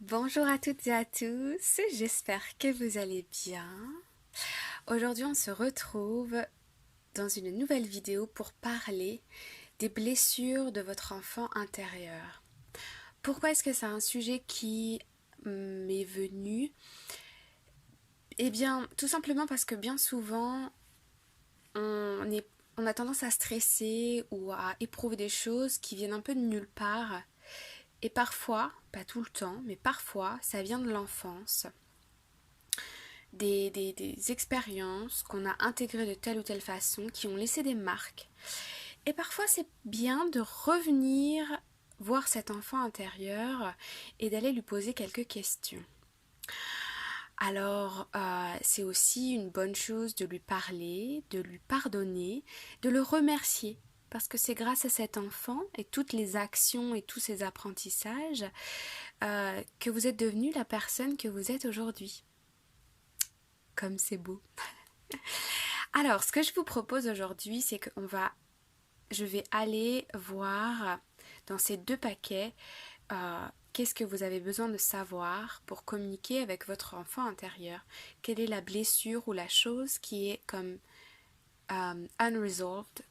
Bonjour à toutes et à tous, j'espère que vous allez bien. Aujourd'hui on se retrouve dans une nouvelle vidéo pour parler des blessures de votre enfant intérieur. Pourquoi est-ce que c'est un sujet qui m'est venu? Eh bien tout simplement parce que bien souvent on a tendance à stresser ou à éprouver des choses qui viennent un peu de nulle part. Et parfois, pas tout le temps, mais parfois ça vient de l'enfance. Des expériences qu'on a intégrées de telle ou telle façon, qui ont laissé des marques. Et parfois c'est bien de revenir voir cet enfant intérieur et d'aller lui poser quelques questions. Alors c'est aussi une bonne chose de lui parler, de lui pardonner, de le remercier. Parce que c'est grâce à cet enfant et toutes les actions et tous ces apprentissages que vous êtes devenu la personne que vous êtes aujourd'hui. Comme c'est beau. Alors, ce que je vous propose aujourd'hui, c'est que je vais aller voir dans ces deux paquets qu'est-ce que vous avez besoin de savoir pour communiquer avec votre enfant intérieur. Quelle est la blessure ou la chose qui est comme unresolved.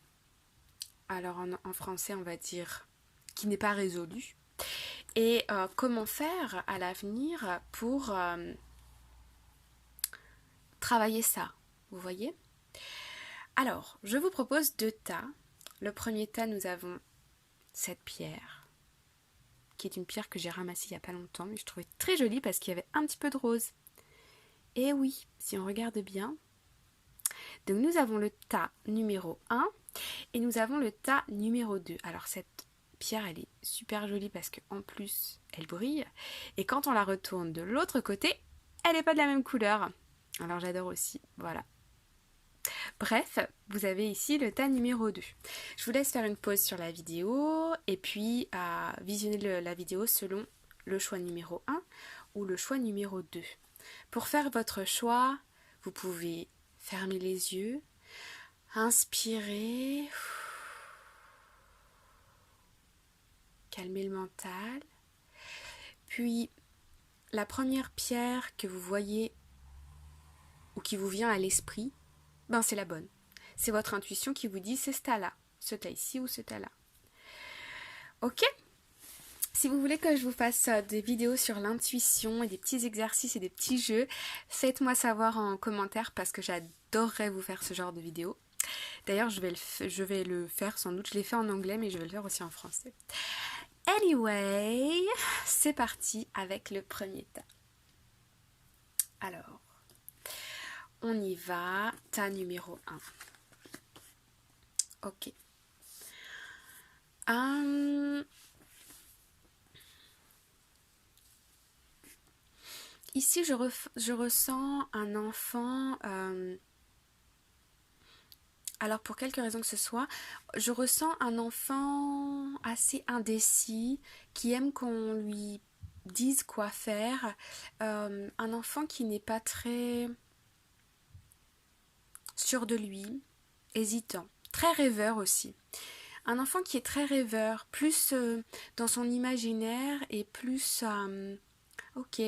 Alors en français, on va dire qui n'est pas résolue. Et comment faire à l'avenir pour travailler ça, vous voyez? Alors, je vous propose deux tas. Le premier tas, nous avons cette pierre, qui est une pierre que j'ai ramassée il n'y a pas longtemps, mais je trouvais très jolie parce qu'il y avait un petit peu de rose. Et oui, si on regarde bien. Donc nous avons le tas numéro 1 et nous avons le tas numéro 2. Alors cette pierre, elle est super jolie parce qu'en plus, elle brille. Et quand on la retourne de l'autre côté, elle n'est pas de la même couleur. Alors j'adore aussi, voilà. Bref, vous avez ici le tas numéro 2. Je vous laisse faire une pause sur la vidéo et puis visionner la vidéo selon le choix numéro 1 ou le choix numéro 2. Pour faire votre choix, vous pouvez fermer les yeux, inspirer, calmer le mental. Puis la première pierre que vous voyez ou qui vous vient à l'esprit, c'est la bonne. C'est votre intuition qui vous dit c'est ce tas-là, ce tas ici ou ce tas-là. Ok? Si vous voulez que je vous fasse des vidéos sur l'intuition et des petits exercices et des petits jeux, faites-moi savoir en commentaire parce que j'adorerais vous faire ce genre de vidéos. D'ailleurs, je vais le faire sans doute. Je l'ai fait en anglais, mais je vais le faire aussi en français. Anyway, c'est parti avec le premier tas. Alors, on y va. Tas numéro 1. Ok. Ici, je ressens un enfant... alors, pour quelque raison que ce soit, je ressens un enfant assez indécis, qui aime qu'on lui dise quoi faire. Un enfant qui n'est pas très sûr de lui, hésitant, très rêveur aussi. Un enfant qui est très rêveur, plus dans son imaginaire et plus... ok,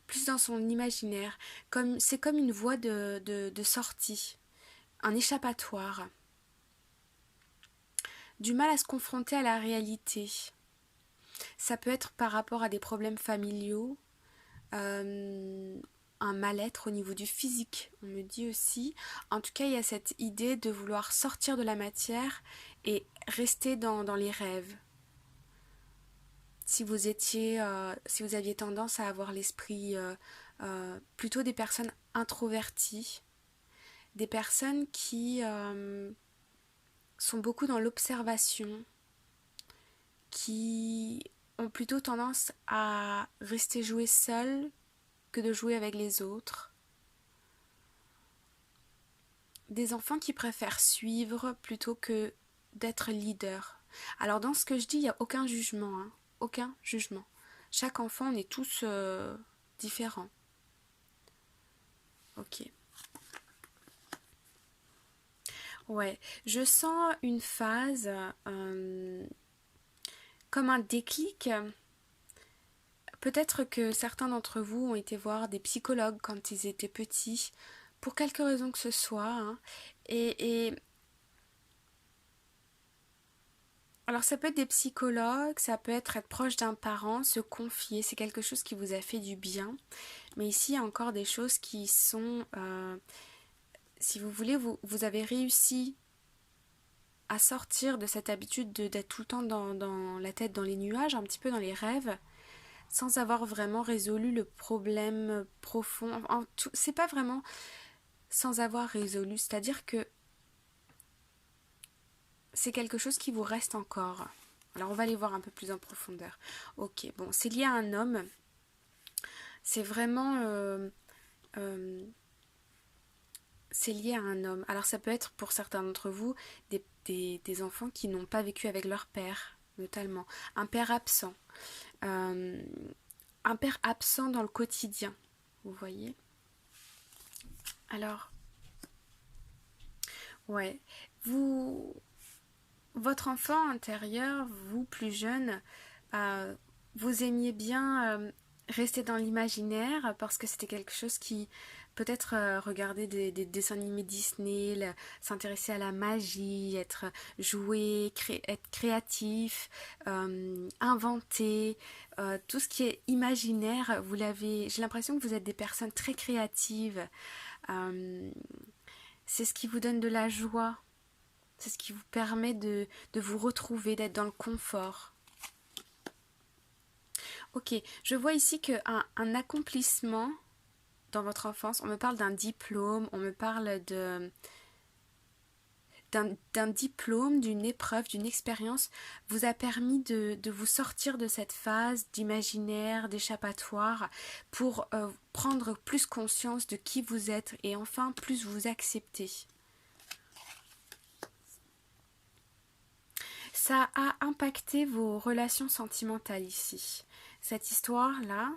plus dans son imaginaire. C'est comme une voie de sortie, un échappatoire. Du mal à se confronter à la réalité. Ça peut être par rapport à des problèmes familiaux, un mal-être au niveau du physique, on me dit aussi. En tout cas, il y a cette idée de vouloir sortir de la matière et rester dans les rêves. Si vous aviez tendance à avoir l'esprit plutôt des personnes introverties, des personnes qui sont beaucoup dans l'observation, qui ont plutôt tendance à rester jouer seuls que de jouer avec les autres. Des enfants qui préfèrent suivre plutôt que d'être leader. Alors dans ce que je dis, il n'y a aucun jugement, hein, aucun jugement. Chaque enfant, on est tous différents. Ok. Ouais, je sens une phase comme un déclic Peut-être que certains d'entre vous ont été voir des psychologues quand ils étaient petits, pour quelque raison que ce soit, hein. Et alors ça peut être des psychologues, ça peut être proche d'un parent, se confier, c'est quelque chose qui vous a fait du bien. Mais ici, il y a encore des choses qui sont, si vous voulez, vous avez réussi à sortir de cette habitude d'être tout le temps dans la tête, dans les nuages, un petit peu dans les rêves, sans avoir vraiment résolu le problème profond. C'est pas vraiment sans avoir résolu, c'est-à-dire que c'est quelque chose qui vous reste encore. Alors on va aller voir un peu plus en profondeur. Ok, bon, c'est lié à un homme. C'est vraiment... c'est lié à un homme. Alors ça peut être pour certains d'entre vous des enfants qui n'ont pas vécu avec leur père, notamment. Un père absent. Un père absent dans le quotidien. Vous voyez? Alors, ouais. Votre enfant intérieur, vous plus jeune, vous aimiez bien rester dans l'imaginaire parce que c'était quelque chose qui peut-être regarder des dessins animés Disney, s'intéresser à la magie, être jouer, être créatif, inventer, tout ce qui est imaginaire, j'ai l'impression que vous êtes des personnes très créatives. Euh, c'est ce qui vous donne de la joie. C'est ce qui vous permet de vous retrouver, d'être dans le confort. Ok, je vois ici qu'un accomplissement dans votre enfance, on me parle d'un diplôme, on me parle d'un diplôme, d'une épreuve, d'une expérience, vous a permis de vous sortir de cette phase d'imaginaire, d'échappatoire, pour prendre plus conscience de qui vous êtes et enfin plus vous accepter. Ça a impacté vos relations sentimentales ici. Cette histoire-là,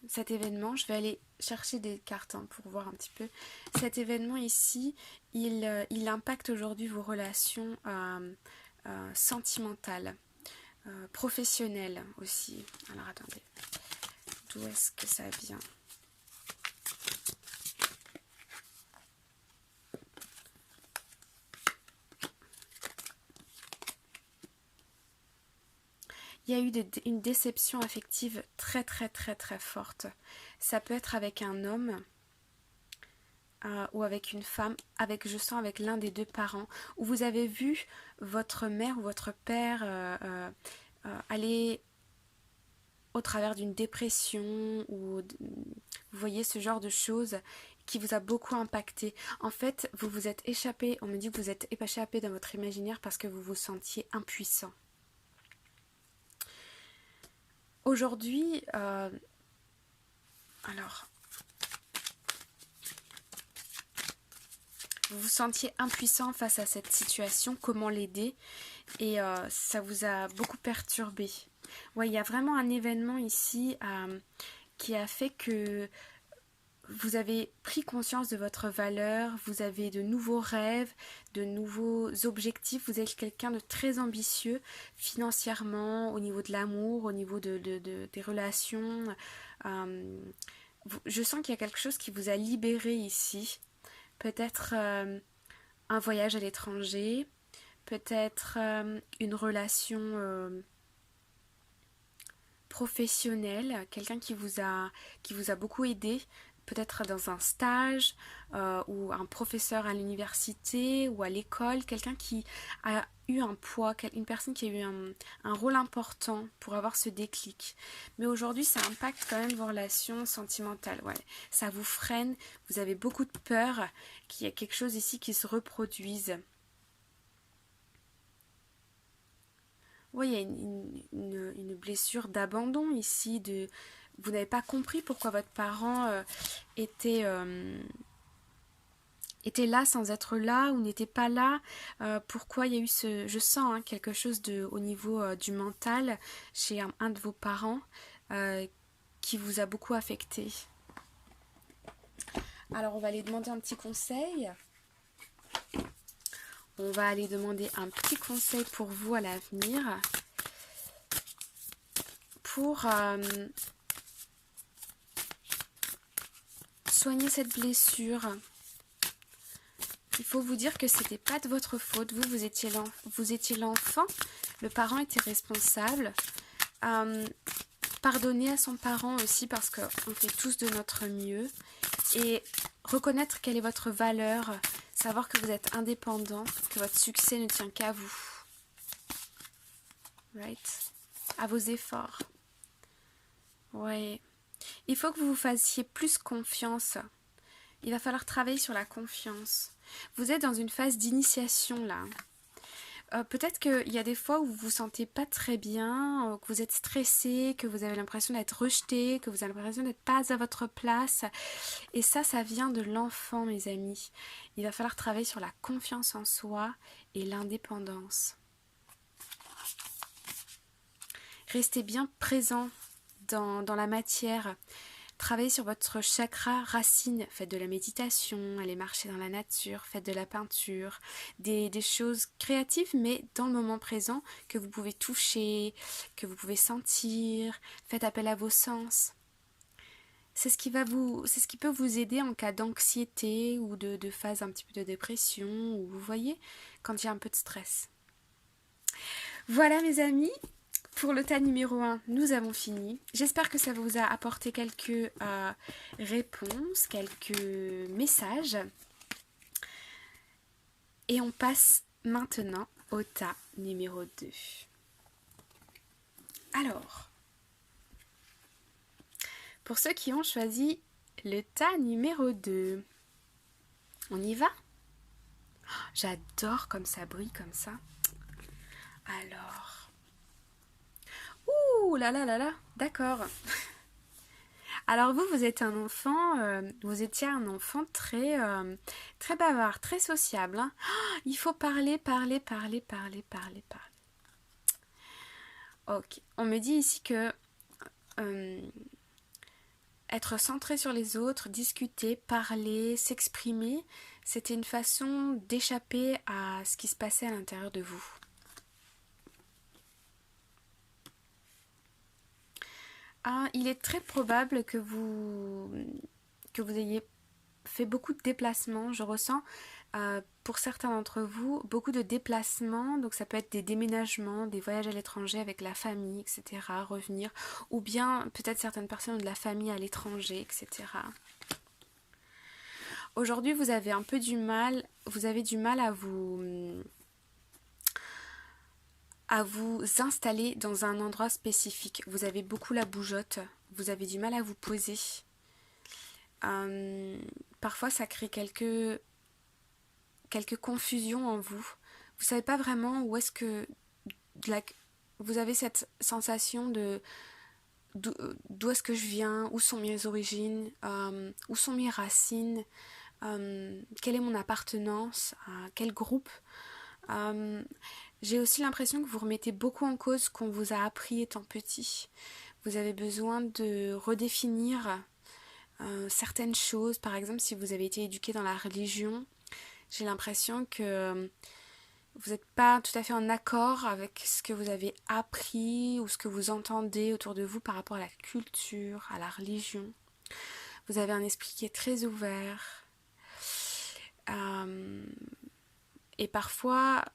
cet événement, je vais aller chercher des cartes pour voir un petit peu. Cet événement ici, il impacte aujourd'hui vos relations sentimentales, professionnelles aussi. Alors attendez, d'où est-ce que ça vient ? Il y a eu une déception affective très très très très forte. Ça peut être avec un homme ou avec une femme, je sens avec l'un des deux parents, où vous avez vu votre mère ou votre père aller au travers d'une dépression, ou vous voyez ce genre de choses qui vous a beaucoup impacté. En fait, vous vous êtes échappé, on me dit que vous êtes échappé dans votre imaginaire parce que vous vous sentiez impuissant. Aujourd'hui, alors, vous vous sentiez impuissant face à cette situation, comment l'aider, et ça vous a beaucoup perturbé. Ouais, il y a vraiment un événement ici qui a fait que vous avez pris conscience de votre valeur, vous avez de nouveaux rêves, de nouveaux objectifs, vous êtes quelqu'un de très ambitieux financièrement, au niveau de l'amour, au niveau des relations. Je sens qu'il y a quelque chose qui vous a libéré ici. Peut-être un voyage à l'étranger, peut-être une relation professionnelle, quelqu'un qui vous a beaucoup aidé, peut-être dans un stage ou un professeur à l'université ou à l'école, quelqu'un qui a eu un poids, une personne qui a eu un rôle important pour avoir ce déclic. Mais aujourd'hui, ça impacte quand même vos relations sentimentales. Ouais, ça vous freine, vous avez beaucoup de peur qu'il y ait quelque chose ici qui se reproduise. Oui, il y a une blessure d'abandon ici, vous n'avez pas compris pourquoi votre parent était là sans être là ou n'était pas là, pourquoi il y a eu je sens quelque chose au niveau du mental chez un de vos parents qui vous a beaucoup affecté. Alors on va aller demander un petit conseil. On va aller demander un petit conseil pour vous à l'avenir, pour soigner cette blessure. Il faut vous dire que c'était pas de votre faute. Vous étiez l'enfant. Le parent était responsable. Pardonner à son parent aussi parce qu'on fait tous de notre mieux. Et reconnaître quelle est votre valeur. Savoir que vous êtes indépendant. Que votre succès ne tient qu'à vous. Right? À vos efforts. Ouais. Il faut que vous vous fassiez plus confiance. Il va falloir travailler sur la confiance. Vous êtes dans une phase d'initiation là. Peut-être qu'il y a des fois où vous vous sentez pas très bien, que vous êtes stressé, que vous avez l'impression d'être rejeté, que vous avez l'impression d'être pas à votre place. Et ça vient de l'enfant, mes amis. Il va falloir travailler sur la confiance en soi et l'indépendance. Restez bien présent dans la matière. Travaillez sur votre chakra racine, faites de la méditation, allez marcher dans la nature, faites de la peinture, des choses créatives mais dans le moment présent que vous pouvez toucher, que vous pouvez sentir, faites appel à vos sens. C'est ce qui peut vous aider en cas d'anxiété ou de phase un petit peu de dépression, ou vous voyez, quand il y a un peu de stress. Voilà mes amis. Pour le tas numéro 1, nous avons fini. J'espère que ça vous a apporté quelques réponses, quelques messages. Et on passe maintenant au tas numéro 2. Alors, pour ceux qui ont choisi le tas numéro 2, on y va? J'adore comme ça brille comme ça. Alors... Ouh là là là là, d'accord. Alors vous êtes un enfant, vous étiez un enfant très bavard, très sociable. Hein. Oh, il faut parler. Ok, on me dit ici que être centré sur les autres, discuter, parler, s'exprimer, c'était une façon d'échapper à ce qui se passait à l'intérieur de vous. Il est très probable que vous ayez fait beaucoup de déplacements. Je ressens pour certains d'entre vous beaucoup de déplacements. Donc ça peut être des déménagements, des voyages à l'étranger avec la famille, etc. Revenir. Ou bien peut-être certaines personnes ont de la famille à l'étranger, etc. Aujourd'hui vous avez un peu du mal, à vous installer dans un endroit spécifique. Vous avez beaucoup la bougeotte, vous avez du mal à vous poser. Parfois ça crée quelques confusions en vous. Vous savez pas vraiment où est-ce que vous avez cette sensation de d'où est-ce que je viens, où sont mes origines, où sont mes racines, quelle est mon appartenance, à quel groupe. J'ai aussi l'impression que vous remettez beaucoup en cause ce qu'on vous a appris étant petit. Vous avez besoin de redéfinir certaines choses. Par exemple, si vous avez été éduqué dans la religion, j'ai l'impression que vous n'êtes pas tout à fait en accord avec ce que vous avez appris ou ce que vous entendez autour de vous par rapport à la culture, à la religion. Vous avez un esprit qui est très ouvert. Et parfois,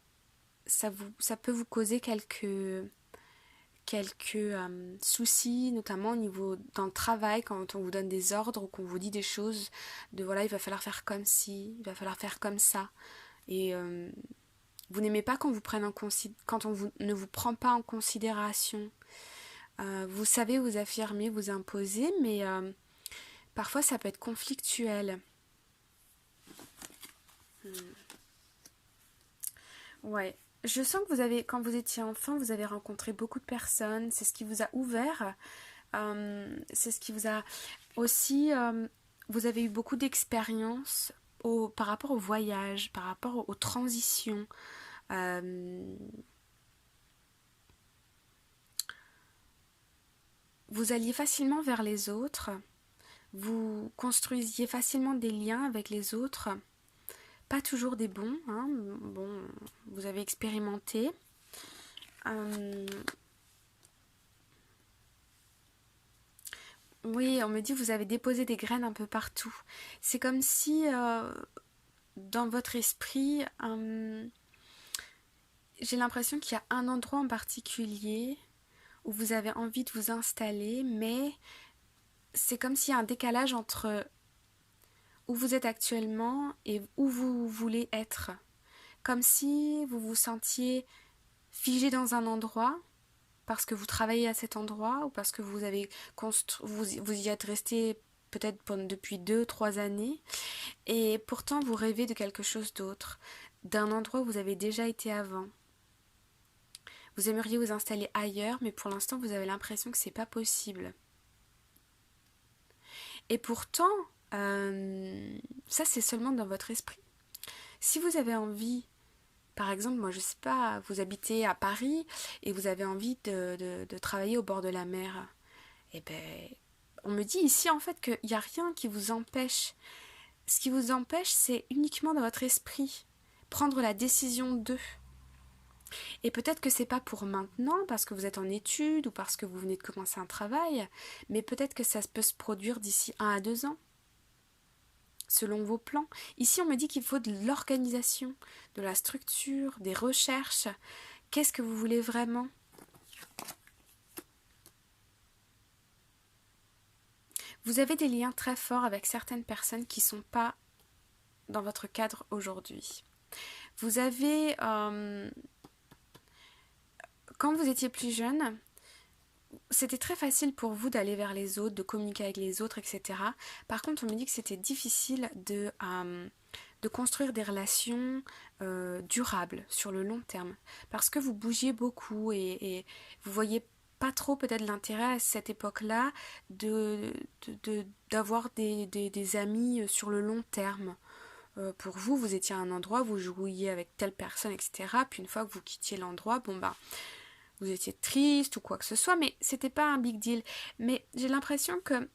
ça peut vous causer quelques soucis, notamment dans le travail, quand on vous donne des ordres ou qu'on vous dit des choses de voilà, il va falloir faire comme ci, il va falloir faire comme ça. Et vous n'aimez pas quand on ne vous prend pas en considération. Vous savez vous affirmer, vous imposer, mais parfois ça peut être conflictuel. Ouais. Je sens que quand vous étiez enfant, vous avez rencontré beaucoup de personnes. C'est ce qui vous a ouvert. C'est ce qui vous a aussi... vous avez eu beaucoup d'expériences par rapport au voyage, par rapport aux transitions. Vous alliez facilement vers les autres. Vous construisiez facilement des liens avec les autres. Pas toujours des bons, hein. Bon, vous avez expérimenté. Oui, on me dit que vous avez déposé des graines un peu partout. C'est comme si dans votre esprit, j'ai l'impression qu'il y a un endroit en particulier où vous avez envie de vous installer, mais c'est comme s'il y a un décalage entre où vous êtes actuellement et où vous voulez être. Comme si vous vous sentiez figé dans un endroit parce que vous travaillez à cet endroit ou parce que vous avez vous y êtes resté peut-être depuis 2, 3 années et pourtant vous rêvez de quelque chose d'autre, d'un endroit où vous avez déjà été avant. Vous aimeriez vous installer ailleurs, mais pour l'instant vous avez l'impression que c'est pas possible. Et pourtant, ça c'est seulement dans votre esprit. Si vous avez envie, par exemple, moi je sais pas, vous habitez à Paris et vous avez envie de travailler au bord de la mer, eh ben, on me dit ici en fait qu'il n'y a rien qui vous empêche. Ce qui vous empêche, c'est uniquement dans votre esprit. Prendre la décision de. Et peut-être que c'est pas pour maintenant, parce que vous êtes en études ou parce que vous venez de commencer un travail, mais peut-être que ça peut se produire d'ici 1 à 2 ans, selon vos plans. Ici, on me dit qu'il faut de l'organisation, de la structure, des recherches. Qu'est-ce que vous voulez vraiment ? Vous avez des liens très forts avec certaines personnes qui ne sont pas dans votre cadre aujourd'hui. Vous avez, quand vous étiez plus jeune, c'était très facile pour vous d'aller vers les autres, de communiquer avec les autres, etc. Par contre, on me dit que c'était difficile de construire des relations durables sur le long terme. Parce que vous bougiez beaucoup et vous voyez pas trop peut-être l'intérêt à cette époque-là d'avoir des amis sur le long terme. Pour vous, vous étiez à un endroit, vous jouiez avec telle personne, etc. Puis une fois que vous quittiez l'endroit, bon bah, vous étiez triste ou quoi que ce soit, mais c'était pas un big deal. Mais j'ai l'impression que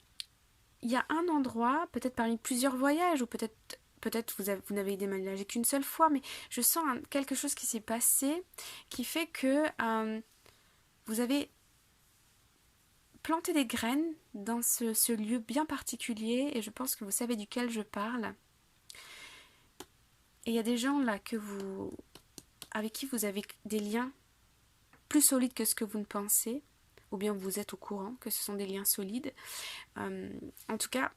il y a un endroit, peut-être parmi plusieurs voyages, ou peut-être vous n'avez déménagé qu'une seule fois, mais je sens quelque chose qui s'est passé qui fait que vous avez planté des graines dans ce lieu bien particulier, et je pense que vous savez duquel je parle. Et il y a des gens là avec qui vous avez des liens plus solides que ce que vous ne pensez, ou bien vous êtes au courant que ce sont des liens solides. En tout cas,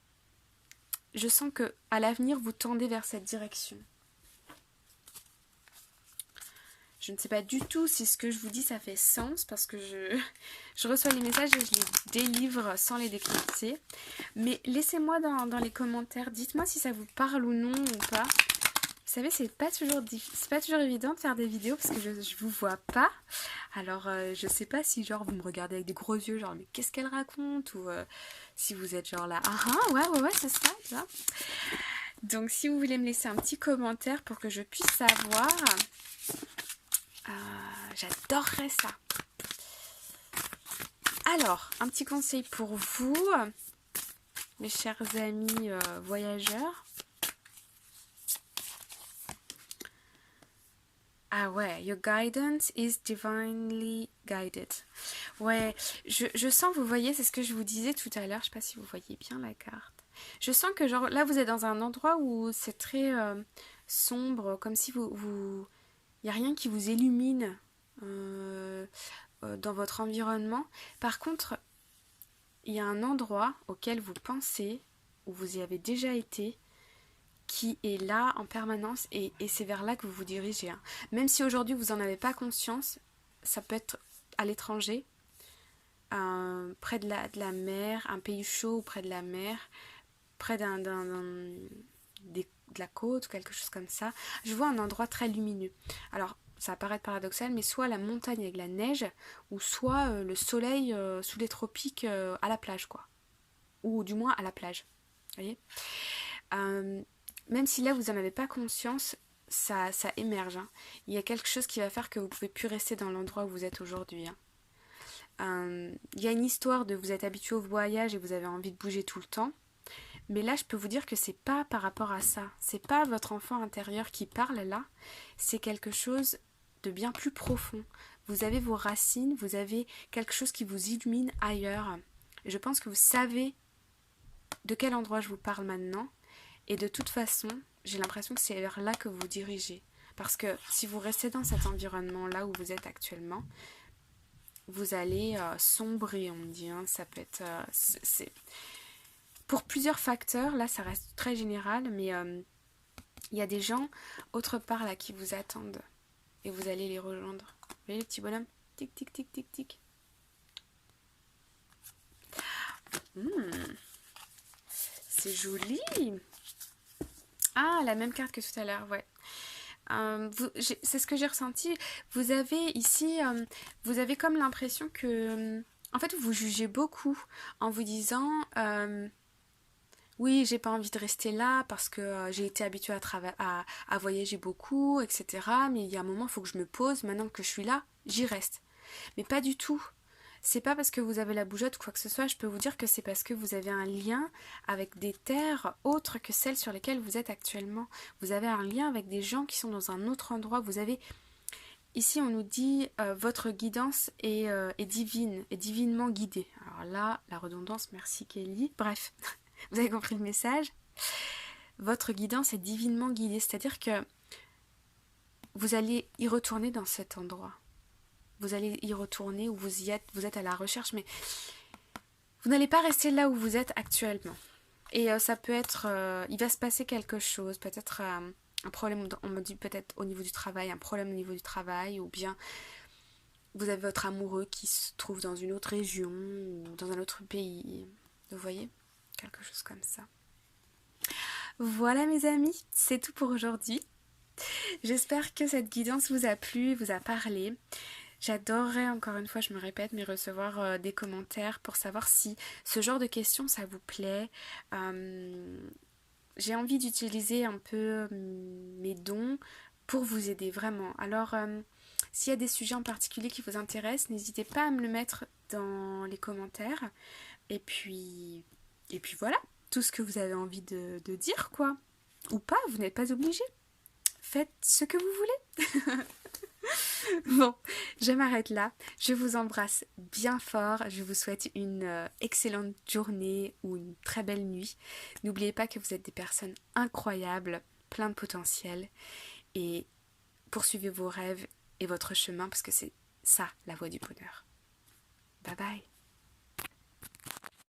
je sens que à l'avenir vous tendez vers cette direction. Je ne sais pas du tout si ce que je vous dis ça fait sens, parce que je reçois les messages et je les délivre sans les décrypter. Mais laissez-moi dans les commentaires, dites-moi si ça vous parle ou non ou pas. Vous savez, c'est pas toujours évident de faire des vidéos parce que je vous vois pas. Alors, je sais pas si genre vous me regardez avec des gros yeux, genre mais qu'est-ce qu'elle raconte, ou si vous êtes genre là, ouais, c'est ça, tu vois. Donc, si vous voulez me laisser un petit commentaire pour que je puisse savoir, j'adorerais ça. Alors, un petit conseil pour vous, mes chers amis voyageurs. Ah ouais, your guidance is divinely guided. Ouais, je sens, vous voyez, c'est ce que je vous disais tout à l'heure, je sais pas si vous voyez bien la carte. Je sens que genre là vous êtes dans un endroit où c'est très sombre, comme si il n'y a rien qui vous illumine dans votre environnement. Par contre, il y a un endroit auquel vous pensez, où vous y avez déjà été, qui est là en permanence et c'est vers là que vous vous dirigez. Même si aujourd'hui vous n'en avez pas conscience, ça peut être à l'étranger, près de la mer, un pays chaud ou près de la mer, près de la côte ou quelque chose comme ça. Je vois un endroit très lumineux. Alors, ça va paraître paradoxal, mais soit la montagne avec la neige, ou soit le soleil sous les tropiques à la plage, quoi. Ou du moins à la plage. Vous voyez ? Même si là vous n'en avez pas conscience, ça émerge. Il y a quelque chose qui va faire que vous ne pouvez plus rester dans l'endroit où vous êtes aujourd'hui. Il y a une histoire de vous êtes habitué au voyage et vous avez envie de bouger tout le temps. Mais là, je peux vous dire que c'est pas par rapport à ça. C'est pas votre enfant intérieur qui parle là. C'est quelque chose de bien plus profond. Vous avez vos racines, vous avez quelque chose qui vous illumine ailleurs. Et je pense que vous savez de quel endroit je vous parle maintenant. Et de toute façon, j'ai l'impression que c'est vers là que vous vous dirigez. Parce que si vous restez dans cet environnement-là où vous êtes actuellement, vous allez sombrer, on me dit. Hein. Ça peut être... c'est... Pour plusieurs facteurs, là ça reste très général, mais il y a des gens autre part là qui vous attendent. Et vous allez les rejoindre. Vous voyez les petits bonhommes? Tic, tic, tic, tic, tic. C'est joli. Ah, la même carte que tout à l'heure, ouais. C'est ce que j'ai ressenti. Vous avez ici, vous avez comme l'impression que, en fait, vous jugez beaucoup en vous disant, oui, j'ai pas envie de rester là parce que j'ai été habituée à voyager beaucoup, etc. Mais il y a un moment, il faut que je me pose. Maintenant que je suis là, j'y reste. Mais pas du tout. C'est pas parce que vous avez la bougeotte ou quoi que ce soit, je peux vous dire que c'est parce que vous avez un lien avec des terres autres que celles sur lesquelles vous êtes actuellement. Vous avez un lien avec des gens qui sont dans un autre endroit. Vous avez... Ici, on nous dit votre guidance est divine, est divinement guidée. Alors là, la redondance, merci Kelly. Bref, vous avez compris le message. Votre guidance est divinement guidée, c'est-à-dire que vous allez y retourner dans cet endroit. Vous allez y retourner ou vous êtes à la recherche, mais vous n'allez pas rester là où vous êtes actuellement. Et ça peut être, il va se passer quelque chose, peut-être un problème, on me dit peut-être au niveau du travail, un problème au niveau du travail, ou bien vous avez votre amoureux qui se trouve dans une autre région ou dans un autre pays. Vous voyez? Quelque chose comme ça. Voilà mes amis, c'est tout pour aujourd'hui. J'espère que cette guidance vous a plu, vous a parlé. J'adorerais, encore une fois, je me répète, mais recevoir des commentaires pour savoir si ce genre de questions, ça vous plaît. J'ai envie d'utiliser un peu mes dons pour vous aider, vraiment. Alors, s'il y a des sujets en particulier qui vous intéressent, n'hésitez pas à me le mettre dans les commentaires. Et puis voilà, tout ce que vous avez envie de dire, quoi. Ou pas, vous n'êtes pas obligé. Faites ce que vous voulez. Bon, je m'arrête là. Je vous embrasse bien fort. Je vous souhaite une excellente journée ou une très belle nuit. N'oubliez pas que vous êtes des personnes incroyables, plein de potentiel. Et poursuivez vos rêves et votre chemin parce que c'est ça la voie du bonheur. Bye bye.